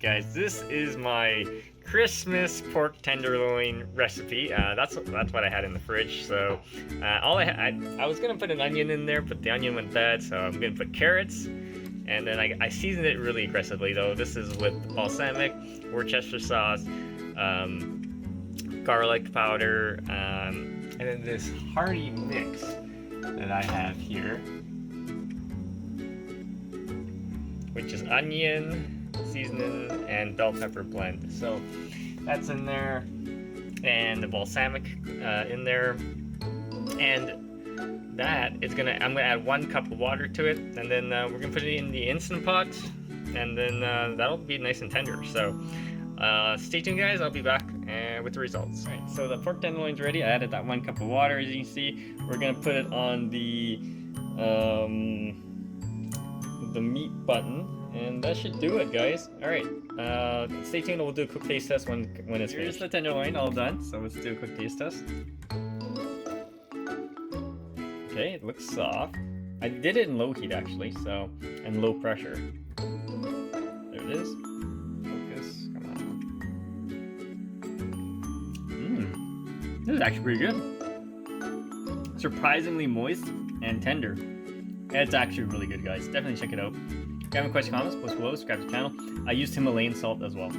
guys, this is my Christmas pork tenderloin recipe. That's what I had in the fridge. So I was gonna put an onion in there, but the onion went bad, so I'm gonna put carrots. And then I seasoned it really aggressively though. This is with balsamic, Worcestershire sauce, garlic powder, and then this hearty mix that I have here, which is onion, seasoning, and bell pepper blend. So that's in there, and the balsamic in there, and that is I'm gonna add 1 cup of water to it, and then we're gonna put it in the Instant Pot, and then that'll be nice and tender. So stay tuned, guys. I'll be back with the results. All right, so the pork tenderloin's ready. I added that 1 cup of water. As you can see, we're gonna put it on the meat button, and that should do it, guys. All right, stay tuned. We'll do a quick taste test when it's finished. Here's the tenderloin all done. So let's do a quick taste test. Okay, it looks soft. I did it in low heat actually, so, and low pressure. There it is. Focus, come on. This is actually pretty good. Surprisingly moist and tender. It's actually really good, guys. Definitely check it out. If you have any questions, comments, post below, subscribe to the channel. I used Himalayan salt as well.